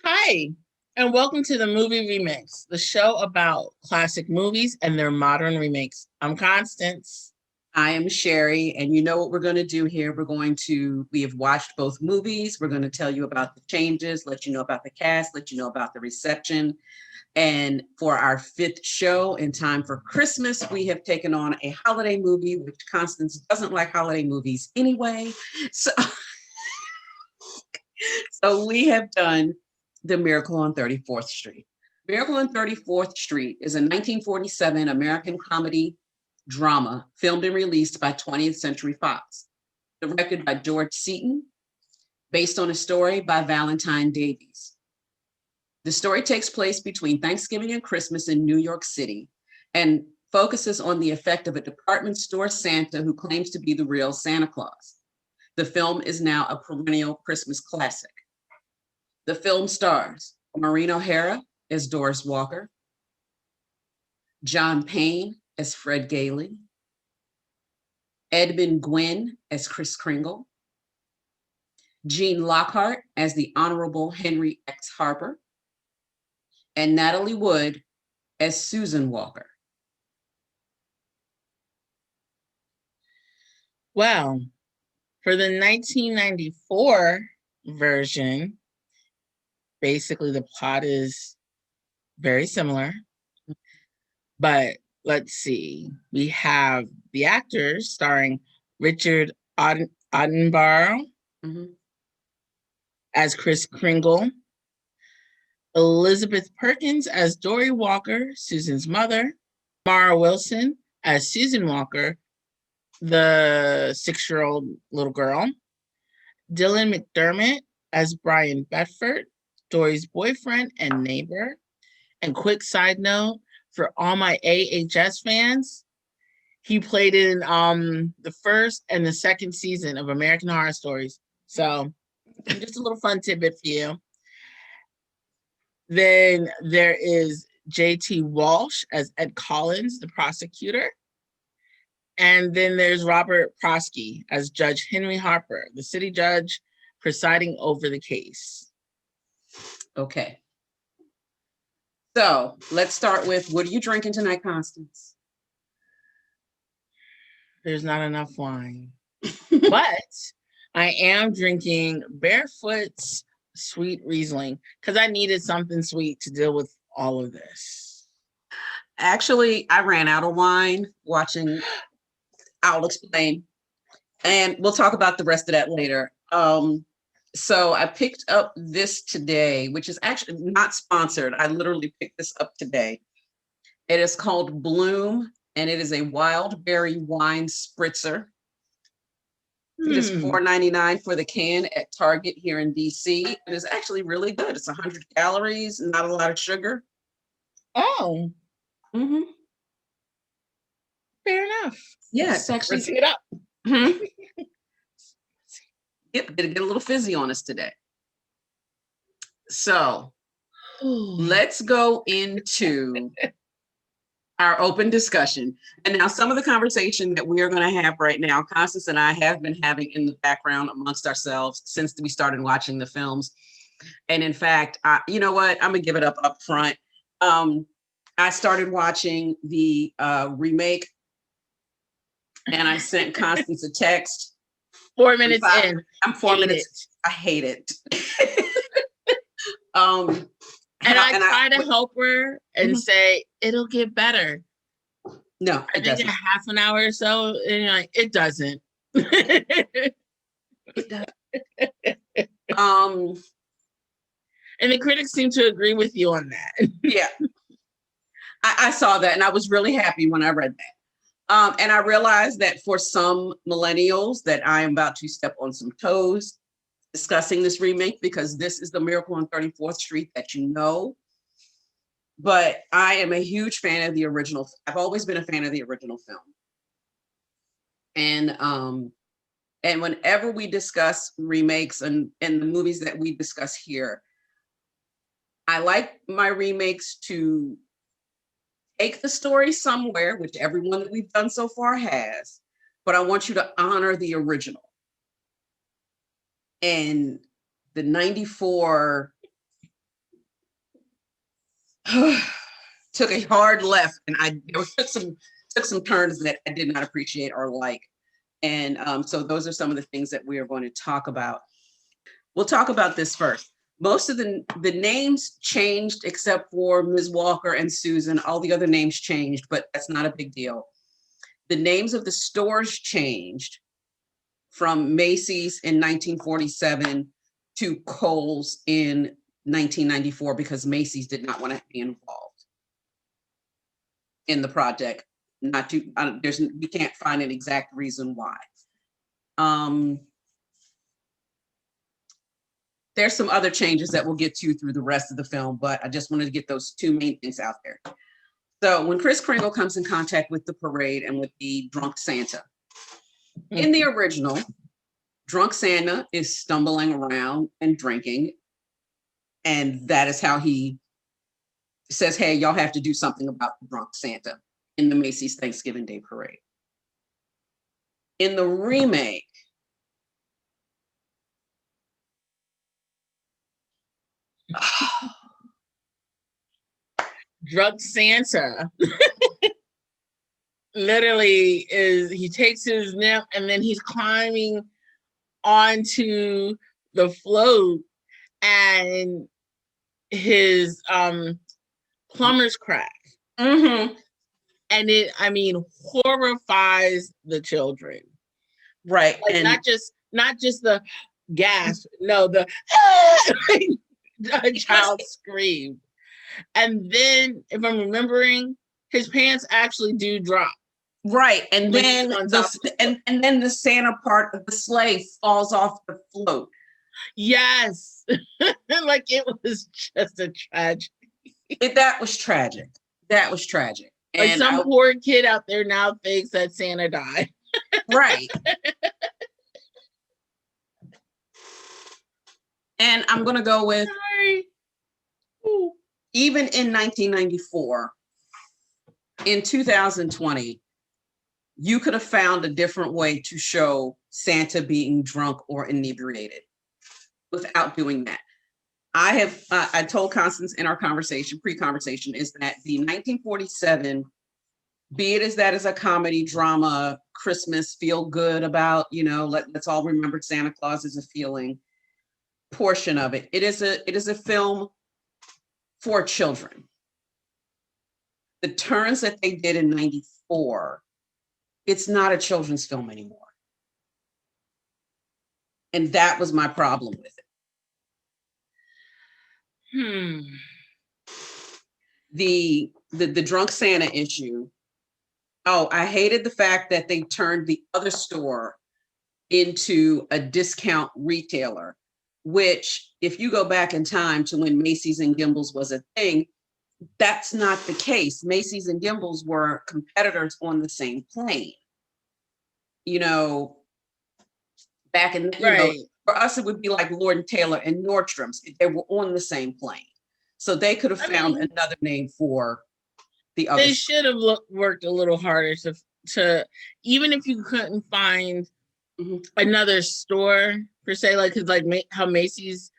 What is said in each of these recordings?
Hi, and welcome to the Movie Remakes, the show about classic movies and their modern remakes. I'm Constance. I am Sherry, and you know what we're going to do here. We have watched both movies. We're going to tell you about the changes, let you know about the cast, let you know about the reception. And for our fifth show in time for Christmas, we have taken on a holiday movie, which Constance doesn't like holiday movies anyway. So, so we have done The Miracle on 34th Street. Miracle on 34th Street is a 1947 American comedy drama filmed and released by 20th Century Fox, directed by George Seaton, based on a story by Valentine Davies. The story takes place between Thanksgiving and Christmas in New York City and focuses on the effect of a department store Santa who claims to be the real Santa Claus. The film is now a perennial Christmas classic. The film stars Maureen O'Hara as Doris Walker, John Payne as Fred Gailey, Edmund Gwynn as Kris Kringle, Gene Lockhart as the Honorable Henry X. Harper, and Natalie Wood as Susan Walker. Well, for the 1994 version, basically the plot is very similar, but let's see. We have the actors starring Richard Attenborough as Kris Kringle, Elizabeth Perkins as Dory Walker, Susan's mother, Mara Wilson as Susan Walker, the 6-year-old little girl, Dylan McDermott as Brian Bedford, Dory's boyfriend and neighbor. And quick side note, for all my AHS fans, he played in the first and the second season of American Horror Stories. So just a little fun tidbit for you. Then there is J.T. Walsh as Ed Collins, the prosecutor. And then there's Robert Prosky as Judge Henry Harper, the city judge presiding over the case. Okay. So let's start with, what are you drinking tonight, Constance? There's not enough wine. But I am drinking Barefoot's sweet Riesling because I needed something sweet to deal with all of this. Actually, I ran out of wine watching. I'll explain. And we'll talk about the rest of that later. So I picked up this today, which is actually not sponsored. I literally picked this up today. It is called Bloom, and it is a wild berry wine spritzer. It is $4.99 for the can at Target here in DC. It is actually really good. It's 100 calories, not a lot of sugar. Oh. Mm-hmm. Fair enough. Yeah, it's actually. Let's it up. Mm-hmm. Yep, get a little fizzy on us today. So let's go into our open discussion. And now some of the conversation that we are going to have right now, Constance and I have been having in the background amongst ourselves since we started watching the films. And in fact, you know what? I'm going to give it up front. I started watching the remake, and I sent Constance a text. 4 minutes in. I'm 4 minutes. I hate it. And I try to help her and say, it'll get better. No, I think in half an hour or so, and you're like, it doesn't. It doesn't. And the critics seem to agree with you on that. Yeah. I saw that, and I was really happy when I read that. And I realized that for some millennials that I am about to step on some toes discussing this remake, because this is the Miracle on 34th Street that you know. But I am a huge fan of the original. I've always been a fan of the original film. And whenever we discuss remakes and the movies that we discuss here, I like my remakes to take the story somewhere, which everyone that we've done so far has, but I want you to honor the original. And the 94 took a hard left, and took some turns that I did not appreciate or like. And so those are some of the things that we are going to talk about. We'll talk about this first. Most of the names changed except for Ms. Walker and Susan. All the other names changed, but that's not a big deal. The names of the stores changed from Macy's in 1947 to Kohl's in 1994 because Macy's did not want to be involved in the project. Not to, we can't find an exact reason why. There's some other changes that we'll get to through the rest of the film, but I just wanted to get those two main things out there. So when Kris Kringle comes in contact with the parade and with the drunk Santa, in the original, drunk Santa is stumbling around and drinking, and that is how he says, hey, y'all have to do something about the drunk Santa in the Macy's Thanksgiving Day Parade. In the remake, Drunk Santa literally he takes his nap and then he's climbing onto the float, and his plumber's crack. Mm-hmm. And it, horrifies the children. Right. Like, and not just the gasp, no, the a child scream. And then, if I'm remembering, his pants actually do drop. Right. And then and then the Santa part of the sleigh falls off the float. Yes. Like, it was just a tragedy. That was tragic. That was tragic. Like, and some poor kid out there now thinks that Santa died. Right. And I'm going to go with, even in 1994, in 2020, you could have found a different way to show Santa being drunk or inebriated without doing that. I told Constance in our pre-conversation, is that the 1947, be it as that as a comedy drama, Christmas, feel good about, let's all remember Santa Claus as a feeling portion of it. It is a film for children. The turns that they did in 94, it's not a children's film anymore. And that was my problem with it. The drunk Santa issue. Oh, I hated the fact that they turned the other store into a discount retailer, which, if you go back in time to when Macy's and Gimbel's was a thing, that's not the case. Macy's and Gimbel's were competitors on the same plane. Back in, right. For us, it would be like Lord & Taylor and Nordstrom's. They were on the same plane. So they could have found another name for the other. They should have worked a little harder to even if you couldn't find another store per se, like, cause like how Macy's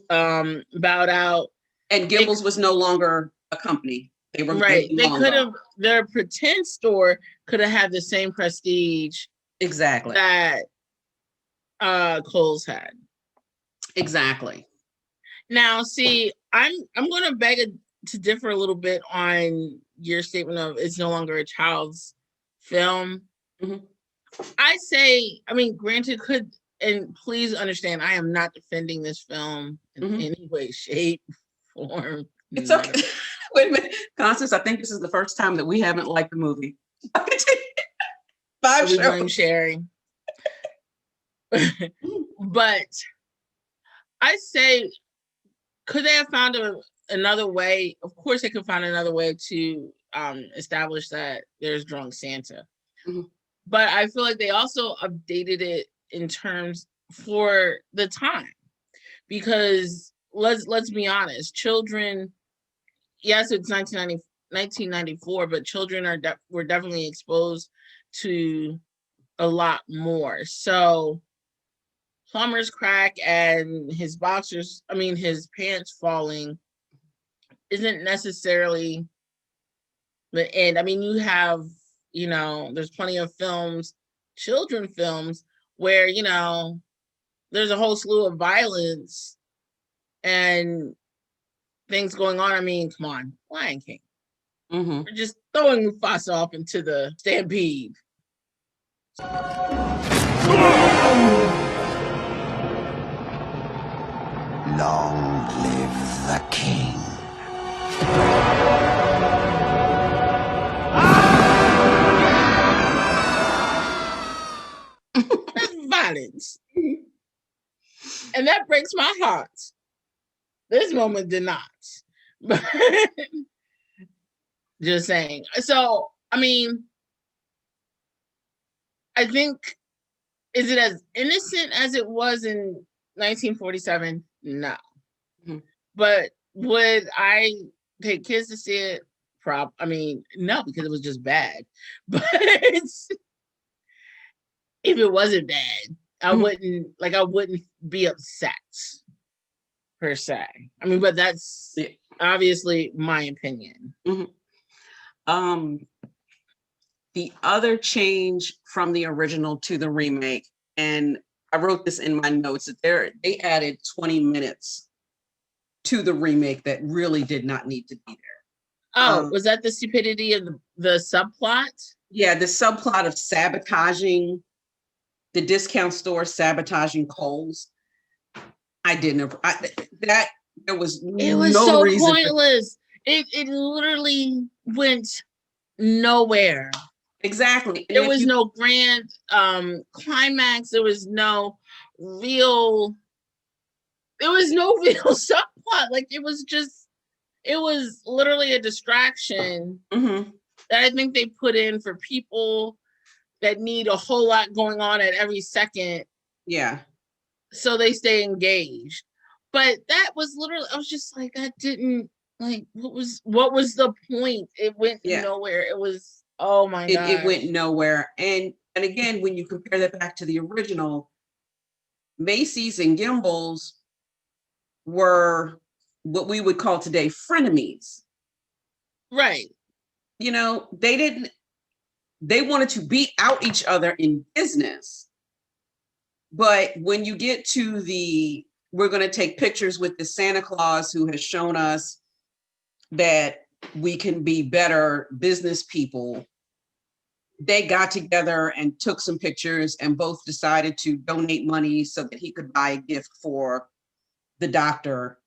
bowed out, and Gimbel's was no longer a company. They were right. They could have, their pretend store could have had the same prestige exactly that Kohl's had. Exactly. Now, see, I'm going to beg to differ a little bit on your statement of it's no longer a child's film. I say, granted, and please understand, I am not defending this film in any way, shape, form. It's okay. Wait a minute, Constance, I think this is the first time that we haven't liked the movie. 5 shows. Sharing. But I say, could they have found another way? Of course, they could find another way to establish that there's drunk Santa. But I feel like they also updated it in terms for the time, because let's be honest, children. Yes, it's 1994, but children were definitely exposed to a lot more. So plumber's crack and his his pants falling isn't necessarily the end. I mean, you have, there's plenty of films, children films, where, there's a whole slew of violence and things going on. I mean, come on, Lion King. Mm-hmm. We're just throwing Mufasa off into the stampede. Long live the king. That's violence. And that breaks my heart. This moment did not. But just saying. So, I mean, I think, is it as innocent as it was in 1947? No. Mm-hmm. But would I take kids to see it? No, because it was just bad. But if it wasn't bad, I wouldn't be upset per se. I mean, but that's obviously my opinion. Mm-hmm. The other change from the original to the remake, and I wrote this in my notes, that they added 20 minutes to the remake that really did not need to be there. Oh, was that the stupidity of the subplot? Yeah, the subplot of sabotaging the discount store, sabotaging Kohl's. I didn't. There was it was no so reason pointless. It literally went nowhere. Exactly. There was no grand climax. There was no real subplot. Like, it was literally a distraction mm-hmm. that I think they put in for people that need a whole lot going on at every second. Yeah. So they stay engaged. But that was literally, I was just like, that didn't, like, what was the point? It went nowhere. It was, oh my God. It went nowhere. And again, when you compare that back to the original, Macy's and Gimbel's were what we would call today frenemies. Right. They wanted to beat out each other in business. But when you get to we're going to take pictures with the Santa Claus who has shown us that we can be better business people, they got together and took some pictures and both decided to donate money so that he could buy a gift for the doctor.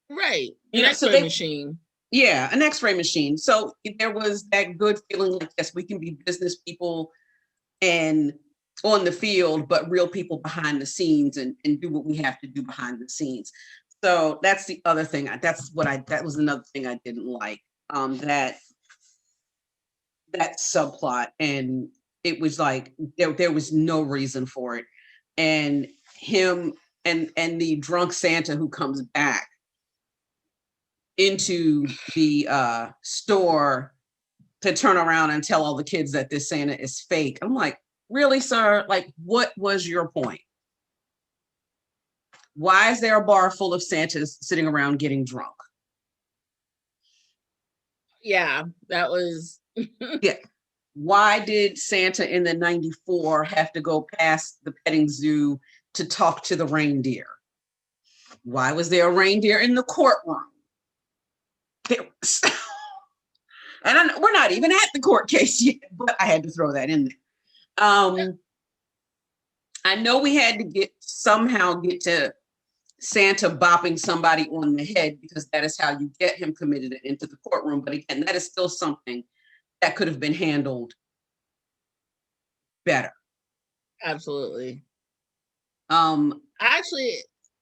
Right. An X-ray machine. Yeah, an X-ray machine. So there was that good feeling like, yes, we can be business people and on the field, but real people behind the scenes and do what we have to do behind the scenes. So that's the other thing. That was another thing I didn't like. That subplot, and it was like there was no reason for it. And him and the drunk Santa who comes back into the store to turn around and tell all the kids that this Santa is fake. I'm like, really, sir? Like, what was your point? Why is there a bar full of Santas sitting around getting drunk? Yeah, that was... Yeah. Why did Santa in the 94 have to go past the petting zoo to talk to the reindeer? Why was there a reindeer in the courtroom? And we're not even at the court case yet, but I had to throw that in there. I know we had to somehow get to Santa bopping somebody on the head, because that is how you get him committed into the courtroom. But again, that is still something that could have been handled better. Absolutely. Actually,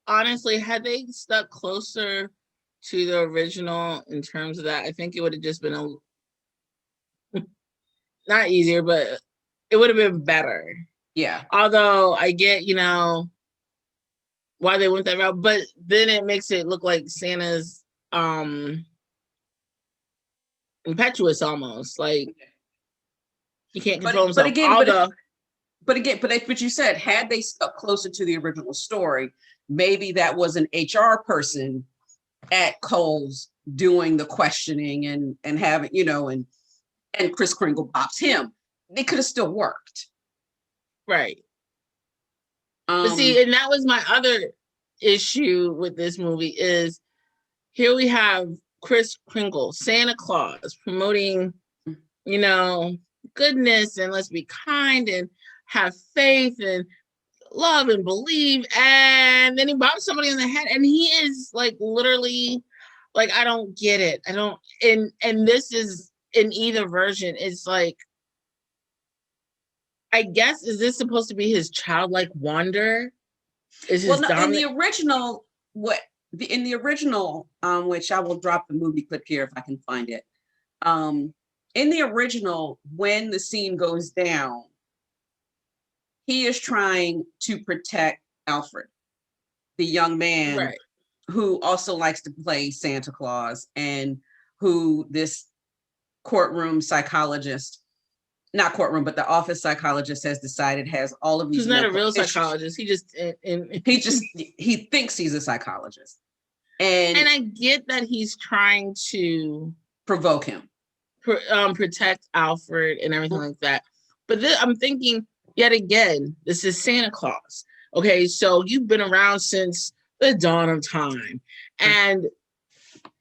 honestly, had they stuck closer to the original in terms of that, I think it would have just been not easier, but it would have been better. Yeah. Although I get, why they went that route, but then it makes it look like Santa's impetuous almost. Like, he can't control himself. But you said, had they stuck closer to the original story, maybe that was an HR person at Kohl's doing the questioning and having, and Kris Kringle bops him. They could have still worked. Right. But see, and that was my other issue with this movie is here we have Kris Kringle, Santa Claus, promoting, goodness and let's be kind and have faith and love and believe. And then he bops somebody in the head and he is like literally like, I don't get it. I don't, and this is in either version. It's like, I guess, is this supposed to be his childlike wonder? Is his in the original, which I will drop the movie clip here if I can find it. In the original, when the scene goes down, he is trying to protect Alfred, the young man right. who also likes to play Santa Claus and who this courtroom psychologist, not courtroom, but the office psychologist has decided has all of these. He's not a real psychologist. He just he thinks he's a psychologist, and I get that he's trying to provoke him, protect Alfred and everything like that. But I'm thinking yet again, this is Santa Claus. Okay, so you've been around since the dawn of time, and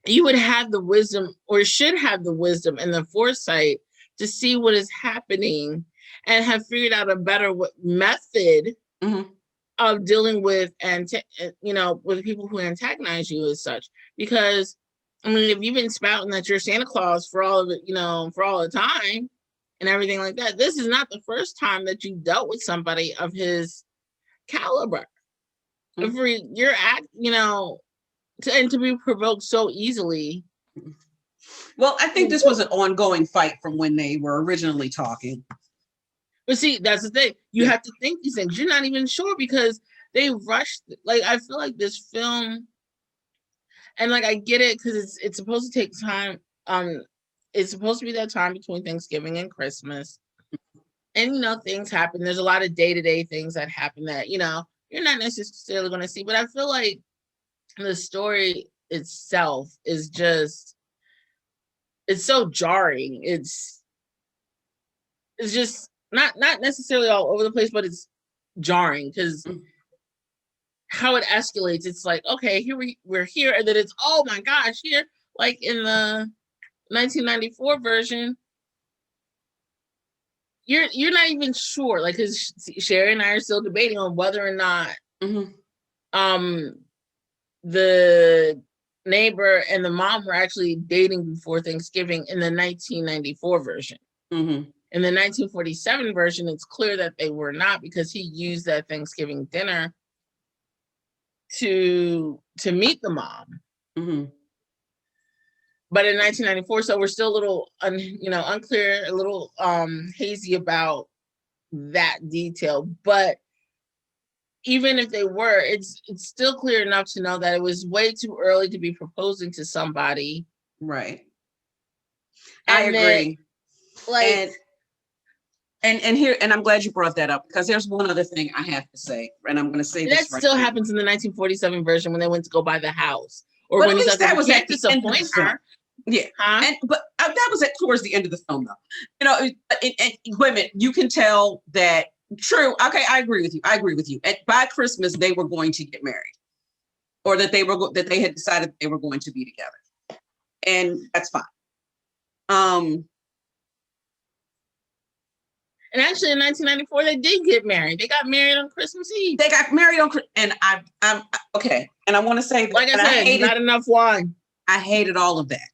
you would have the wisdom, or should have the wisdom and the foresight to see what is happening and have figured out a better method of dealing with, with people who antagonize you as such. Because, I mean, if you've been spouting that you're Santa Claus for all of it, for all the time and everything like that, this is not the first time that you dealt with somebody of his caliber. If you're at, and to be provoked so easily. Well, I think this was an ongoing fight from when they were originally talking. But see, that's the thing. You have to think these things. You're not even sure because they rushed. Like, I feel like this film, and like I get it because it's supposed to take time. It's supposed to be that time between Thanksgiving and Christmas. And things happen. There's a lot of day-to-day things that happen that, you're not necessarily going to see. But I feel like the story itself is just, it's so jarring. It's just not necessarily all over the place, but it's jarring because how it escalates. It's like, okay, here we're here, and then it's, oh my gosh, here, like in the 1994 version, you're not even sure, like, because Sherry and I are still debating on whether or not the neighbor and the mom were actually dating before Thanksgiving in the 1994 version. In the 1947 version, it's clear that they were not because he used that Thanksgiving dinner to meet the mom. But in 1994, so we're still a little, unclear, a little hazy about that detail. But even if they were, it's still clear enough to know that it was way too early to be proposing to somebody. Right. I agree. Like, and I'm glad you brought that up because there's one other thing I have to say, and I'm going to say this. That still happens in the 1947 version when they went to go buy the house, or but when at least that was at disappoint her. Yeah, but that was towards the end of the film, though. And women, you can tell that. True. Okay, I agree with you. By Christmas, they were going to get married, or that they had decided they were going to be together, and that's fine. And actually, in 1994, they did get married. They got married on Christmas Eve. They got married on, and I'm okay. And I want to say, like I said, not enough wine. I hated all of that.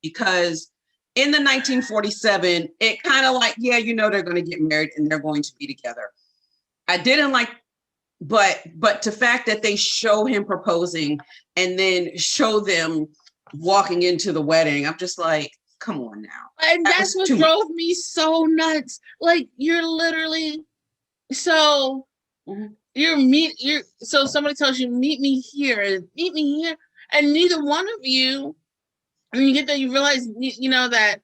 Because in the 1947, it kind of like, yeah, they're going to get married and they're going to be together. I didn't like, but the fact that they show him proposing and then show them walking into the wedding, I'm just like, come on now. And that's what drove me so nuts. Like, you're literally, so so somebody tells you, meet me here, and neither one of you, when you get there, you realize, that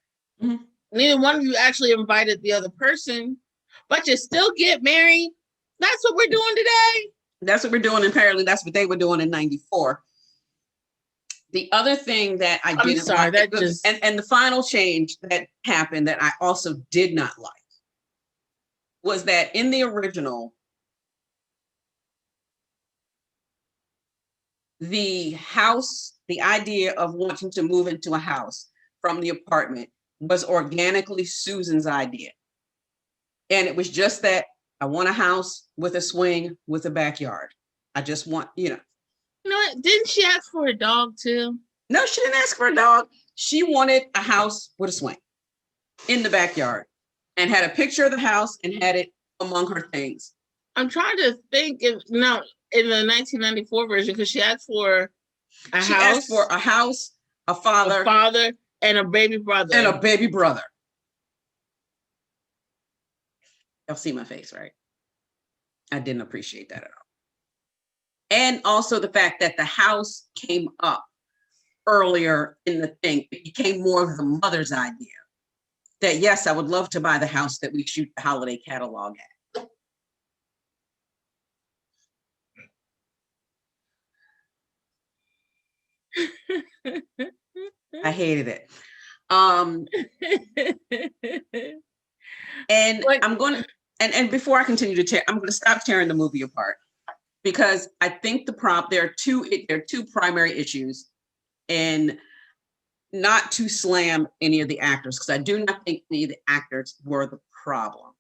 neither one of you actually invited the other person, but you still get married. That's what we're doing today. That's what we're doing. Apparently, that's what they were doing in 94. The other thing that I I'm didn't sorry, like, that just and the final change that happened that I also did not like was that in the original, the house, the idea of wanting to move into a house from the apartment was organically Susan's idea. And it was just that I want a house with a swing with a backyard. I just want, you know what? Didn't she ask for a dog too? No, she didn't ask for a dog. She wanted a house with a swing in the backyard and had a picture of the house and had it among her things. I'm trying to think if no, in the 1994 version, because she asked for a She house, asked for a house, a father, and a baby brother. And a baby brother. Y'all see my face, right? I didn't appreciate that at all. And also the fact that the house came up earlier in the thing. It became more of the mother's idea. That yes, I would love to buy the house that we shoot the holiday catalog at. I hated it. And like, I'm going to, and before I continue to tear, I'm going to stop tearing the movie apart because I think there are two primary issues, and not to slam any of the actors because I do not think any of the actors were the problem.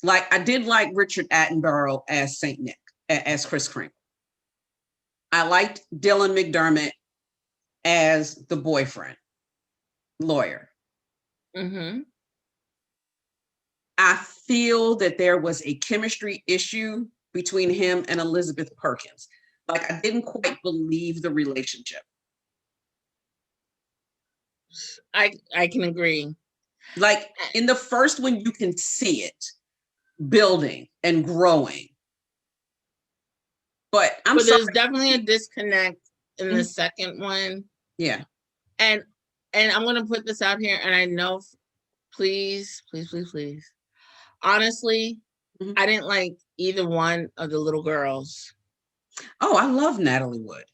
Like I did like Richard Attenborough as Saint Nick, as Kris Kringle. I liked Dylan McDermott as the boyfriend, lawyer. Mm-hmm. I feel that there was a chemistry issue between him and Elizabeth Perkins. Like I didn't quite believe the relationship. I can agree. Like in the first one, you can see it building and growing. But there's definitely a disconnect in the second one. Yeah. And I'm going to put this out here, and I know, please. Honestly, I didn't like either one of the little girls. Oh, I love Natalie Wood.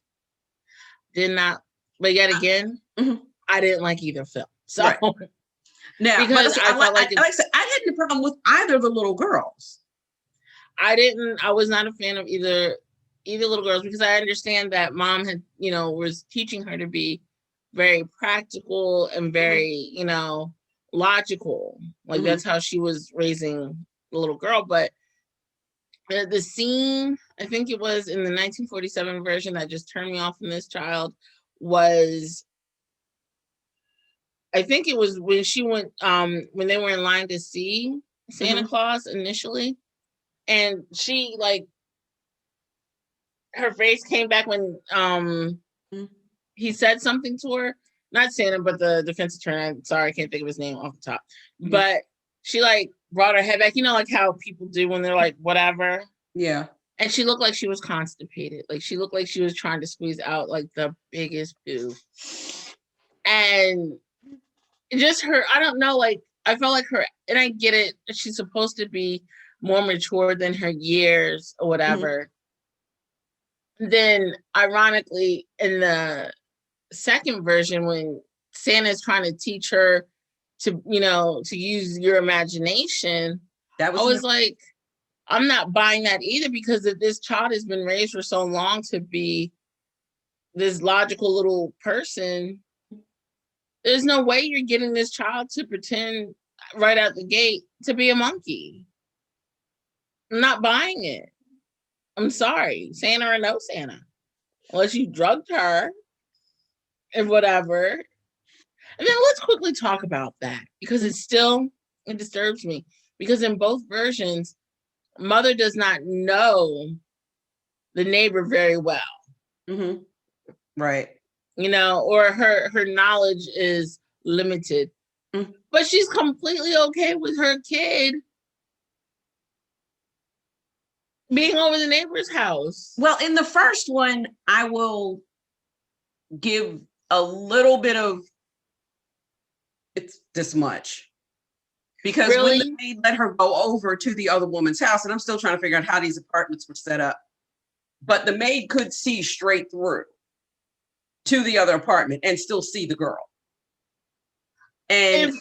Did not, but yet again, I didn't like either film. So right. Now, because I felt like I had no problem with either of the little girls. I was not a fan of either little girls because I understand that mom had, was teaching her to be very practical and very, logical. Like that's how she was raising the little girl. But the scene, I think it was in the 1947 version that just turned me off from this child was, I think it was when she went, when they were in line to see Santa Claus initially. And she her face came back when he said something to her. Not Santa, but the defense attorney. I'm sorry, I can't think of his name off the top. But she brought her head back. Like how people do when they're like, whatever. Yeah. And she looked like she was constipated. Like she looked like she was trying to squeeze out like the biggest poo. And just her, I don't know, I felt like her, and I get it, she's supposed to be more mature than her years or whatever. Then ironically in the second version, when Santa's trying to teach her to to use your imagination, I was like, I'm not buying that either, because if this child has been raised for so long to be this logical little person, there's no way you're getting this child to pretend right out the gate to be a monkey. I'm not buying it. I'm sorry, Santa or no Santa. Unless you drugged her and whatever. And then let's quickly talk about that, because it disturbs me. Because in both versions, mother does not know the neighbor very well. Right. Or her knowledge is limited. But she's completely okay with her kid being over the neighbor's house. Well, in the first one, I will give a little bit of, it's this much. Because when the maid let her go over to the other woman's house, and I'm still trying to figure out how these apartments were set up, but the maid could see straight through. to the other apartment and still see the girl. And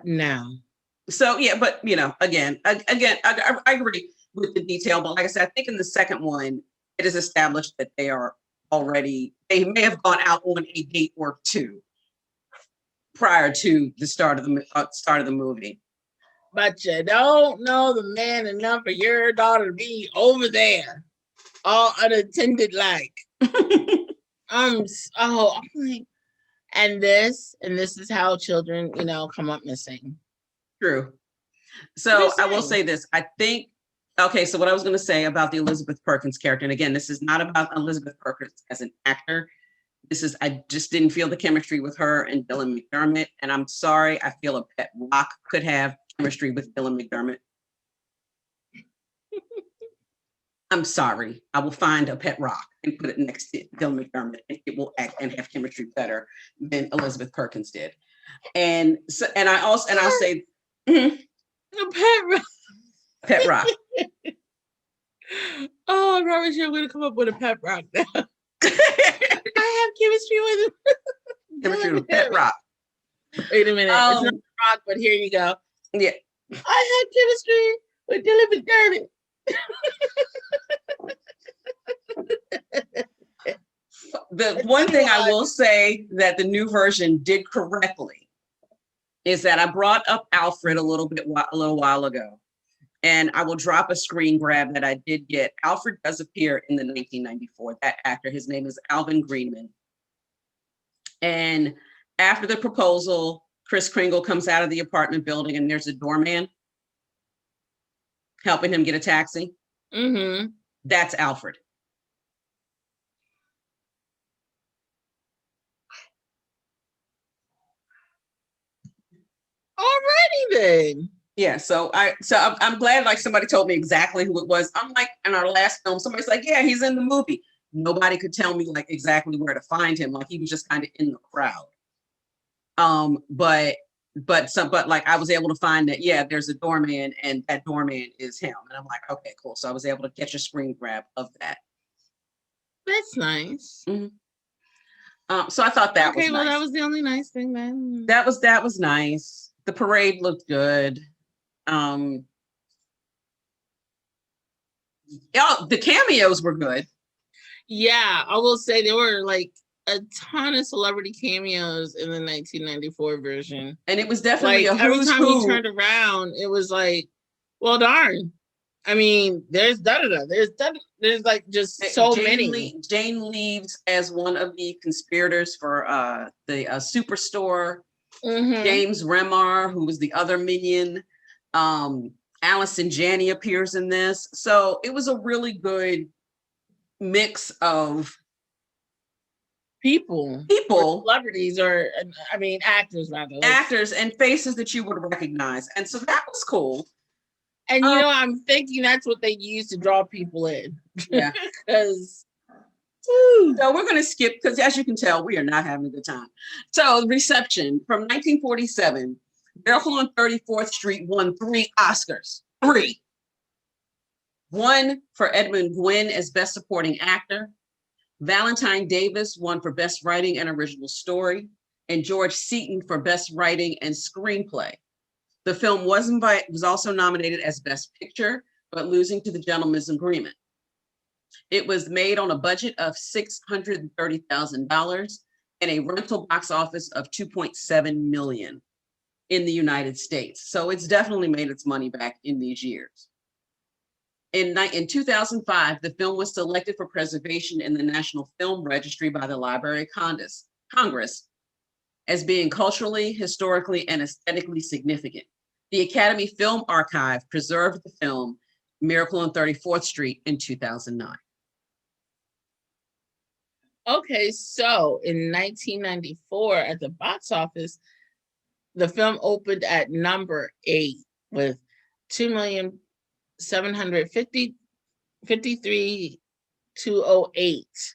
no. so, yeah, but again, I agree with the detail, but like I said, I think in the second one, it is established that they may have gone out on a date or two prior to the start of the movie. But you don't know the man enough for your daughter to be over there, all unattended like. I'm like, and this is how children, come up missing. True. So I will say this. I think, okay, so what I was going to say about the Elizabeth Perkins character, and again, this is not about Elizabeth Perkins as an actor. I just didn't feel the chemistry with her and Dylan McDermott. And I'm sorry, I feel a pet rock could have chemistry with Dylan McDermott. I'm sorry. I will find a pet rock and put it next to Dylan McDermott, and it will act and have chemistry better than Elizabeth Perkins did. And so, I'll say, a pet rock. Pet rock. Oh, I promise you, I'm going to come up with a pet rock now. I have chemistry with him. Chemistry with pet rock. Wait a minute. It's not a rock, but here you go. Yeah. I have chemistry with Dylan McDermott. The one thing I will say that the new version did correctly is that I brought up Alfred a little while ago, and I will drop a screen grab that I did get. Alfred does appear in the 1994. That actor, his name is Alvin Greenman. And after the proposal, Kris Kringle comes out of the apartment building, and there's a doorman helping him get a taxi. Mm-hmm. That's Alfred. Alrighty then. Yeah, so I'm glad like somebody told me exactly who it was. Unlike in our last film, somebody's like, yeah, he's in the movie. Nobody could tell me like exactly where to find him. Like he was just kind of in the crowd. But like I was able to find that, yeah, there's a doorman and that doorman is him. And I'm like, okay, cool. So I was able to catch a screen grab of that. That's nice. Mm-hmm. So I thought that was nice. That was the only nice thing then. That was nice. The parade looked good. The cameos were good. Yeah, I will say there were like a ton of celebrity cameos in the 1994 version. And it was definitely like, every time you turned around, it was like, well, darn. I mean, there's there's like just so many. Jane Leaves as one of the conspirators for the Superstore. Mm-hmm. James Remar, who was the other minion. Allison Janney appears in this. So it was a really good mix of people, or celebrities, or I mean actors rather. Actors and faces that you would recognize. And so that was cool. And I'm thinking that's what they use to draw people in. Yeah. Because so we're going to skip, because as you can tell, we are not having a good time. So Reception from 1947, Miracle on 34th Street won 3 Oscars. 3. 1 for Edmund Gwynn as Best Supporting Actor. Valentine Davis won for Best Writing and Original Story. And George Seaton for Best Writing and Screenplay. The film was also nominated as Best Picture, but losing to The Gentleman's Agreement. It was made on a budget of $630,000 and a rental box office of $2.7 million in the United States. So it's definitely made its money back in these years. In 2005, the film was selected for preservation in the National Film Registry by the Library of Congress as being culturally, historically, and aesthetically significant. The Academy Film Archive preserved the film Miracle on 34th Street in 2009. Okay, so in 1994 at the box office, the film opened at number 8 with 2,753,208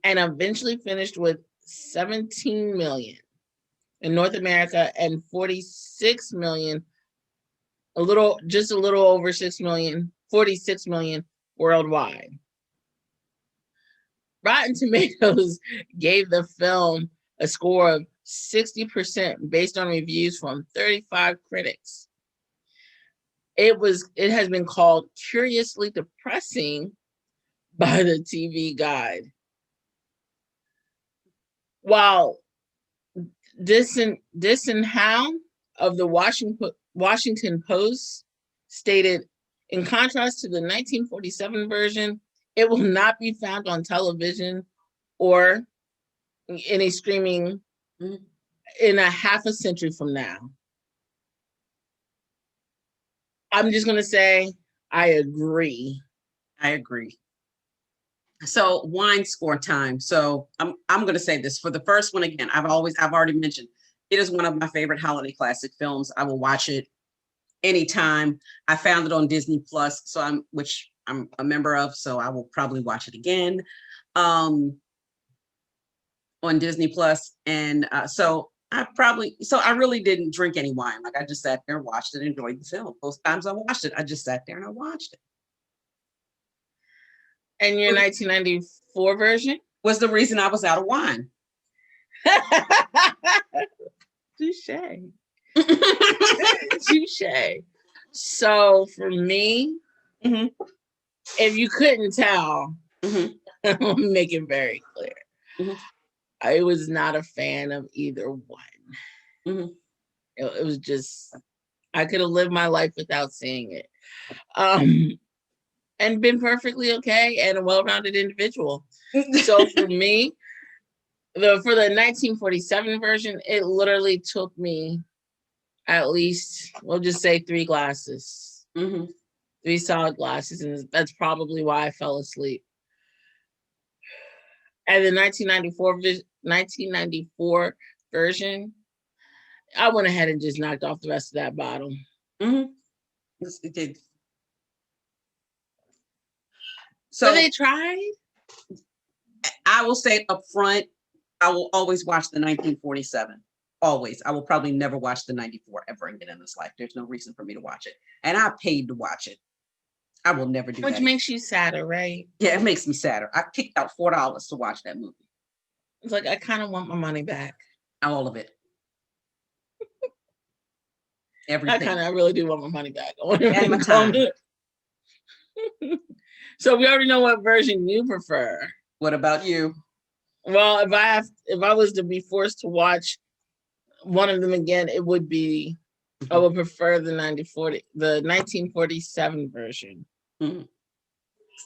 and eventually finished with 17 million in North America and 46 million, just a little over 6 million, 46 million worldwide. Rotten Tomatoes gave the film a score of 60% based on reviews from 35 critics. It has been called curiously depressing by the TV Guide. While Dyson Howe of the Washington Post stated, in contrast to the 1947 version, it will not be found on television or any streaming in a half a century from now. I'm just going to say, I agree. I agree. So wine score time. So I'm going to say this for the first one again. I've already mentioned it is one of my favorite holiday classic films. I will watch it anytime. I found it on Disney Plus, which I'm a member of, so I will probably watch it again on Disney Plus. And so I really didn't drink any wine. Like I just sat there and watched it, enjoyed the film. Most times I watched it, I just sat there and I watched it. And your 1994 version? Was the reason I was out of wine. Touche. Touche. So for me, if you couldn't tell, I'll make it very clear. I was not a fan of either one. It was just, I could have lived my life without seeing it. And been perfectly okay and a well-rounded individual. So for me, for the 1947 version, it literally took me at least, we'll just say 3 glasses. 3 solid glasses, and that's probably why I fell asleep. And the 1994 version, I went ahead and just knocked off the rest of that bottle. Yes, it did. So they tried. I will say up front, I will always watch the 1947. Always. I will probably never watch the 94 ever again in this life. There's no reason for me to watch it. And I paid to watch it. I will never do that. Which makes you sadder, right? Yeah, it makes me sadder. I kicked out $4 to watch that movie. It's like, I kind of want my money back. All of it. Everything. I really do want my money back. And my time. So we already know what version you prefer. What about you? Well, if I was to be forced to watch one of them again, it would be, I would prefer the 1947 version.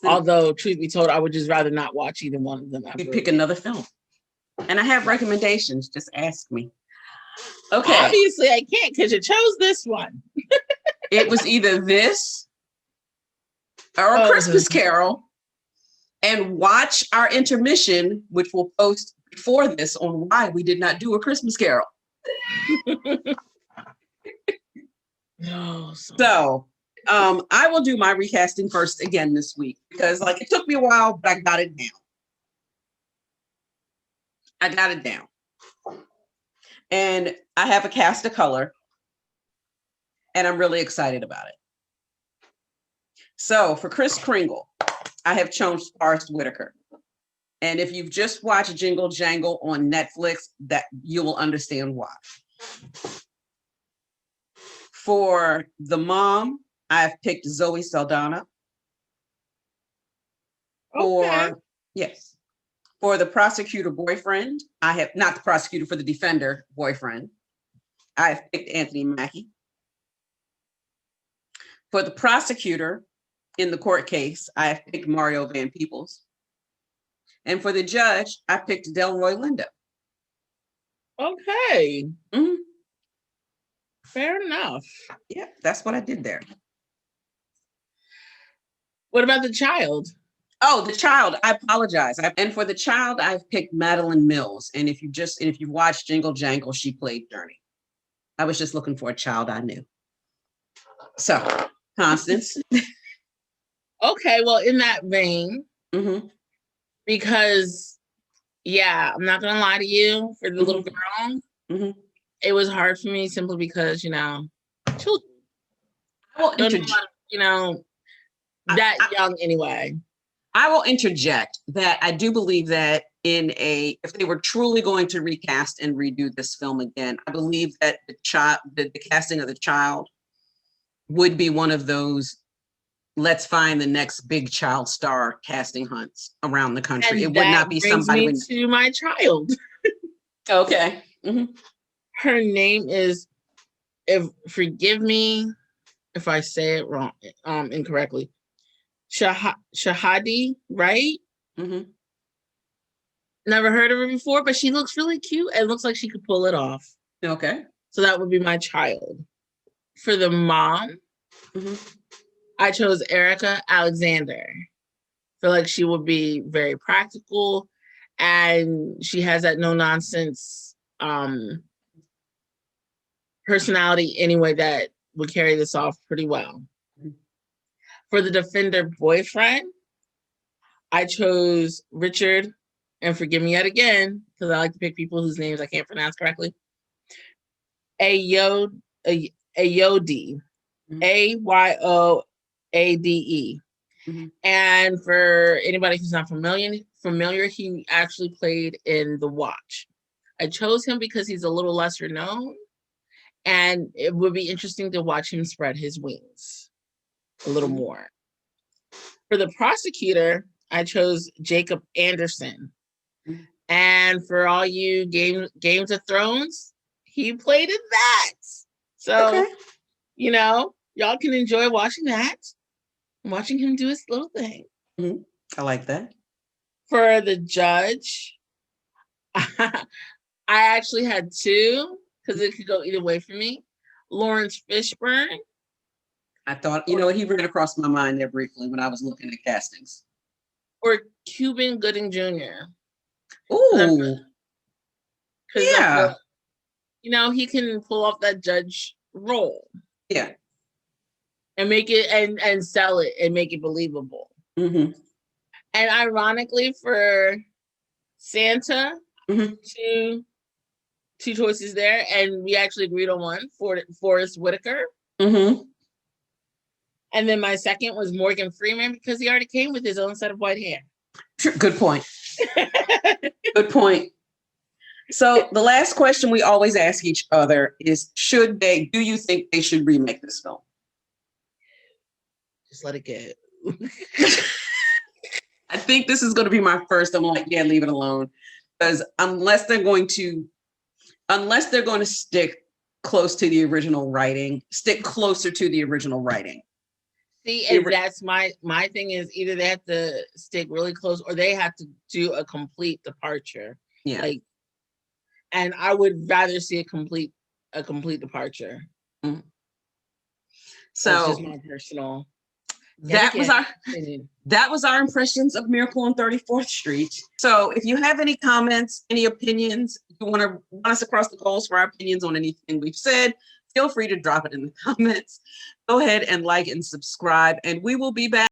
Although, truth be told, I would just rather not watch either one of them. You'd pick another film. And I have recommendations. Just ask me. Okay. Obviously, I can't because you chose this one. It was either this or A Christmas Carol. And watch our intermission, which we'll post before this, on why we did not do A Christmas Carol. So I will do my recasting first again this week because it took me a while, but I got it down. And I have a cast of color and I'm really excited about it. So for Kris Kringle, I have chosen Forest Whitaker. And if you've just watched Jingle Jangle on Netflix, that you will understand why. For the mom, I've picked Zoe Saldana. Okay. For the prosecutor boyfriend, I have not the prosecutor, for the defender boyfriend, I have picked Anthony Mackie. For the prosecutor in the court case, I have picked Mario Van Peebles. And for the judge, I picked Delroy Lindo. Okay. Fair enough. Yeah, that's what I did there. What about the child? Oh, the child. I apologize. And for the child, I've picked Madeline Mills. And if you watched Jingle Jangle, she played Journey. I was just looking for a child I knew. So, Constance. Okay, well, in that vein, because, I'm not going to lie to you, for the little girl, it was hard for me simply because, children. That young anyway. I will interject that I do believe that if they were truly going to recast and redo this film again, I believe that the casting of the child would be one of those, let's find the next big child star casting hunts around the country. And it would that not be brings somebody. me to my child. Okay. Her name is, forgive me if I say it wrong, incorrectly. Shahadi, right? Never heard of her before, but she looks really cute and looks like she could pull it off. Okay. So that would be my child. For the mom, I chose Erica Alexander. I feel like she would be very practical, and she has that no nonsense personality anyway that would carry this off pretty well. For the defender boyfriend, I chose Richard, and forgive me yet again, because I like to pick people whose names I can't pronounce correctly. Ayode, Ayoade. And for anybody who's not familiar, he actually played in The Watch. I chose him because he's a little lesser known, and it would be interesting to watch him spread his wings a little more. For the prosecutor, I chose Jacob Anderson. And for all you Games of Thrones, he played in that. So, y'all can enjoy watching that. Watching him do his little thing. I like that. For the judge, I actually had two because it could go either way for me. Lawrence Fishburne. I thought, he ran across my mind there briefly when I was looking at castings. Or Cuban Gooding Jr. Ooh. Yeah. He can pull off that judge role. Yeah. And make it and sell it and make it believable. And ironically, for Santa, two choices there, and we actually agreed on one, Forrest Whitaker. And then my second was Morgan Freeman, because he already came with his own set of white hair. Good point. Good point. So the last question we always ask each other is, do you think they should remake this film? Just let it go. I think this is going to be my first. I'm like, yeah, leave it alone. Because unless they're going to stick closer to the original writing. See, and that's my thing is either they have to stick really close or they have to do a complete departure. Yeah. And I would rather see a complete departure. So that's just my personal. That was our impressions of Miracle on 34th Street. So if you have any comments, any opinions, you want to run us across the coals for our opinions on anything we've said, feel free to drop it in the comments. Go ahead and like and subscribe, and we will be back.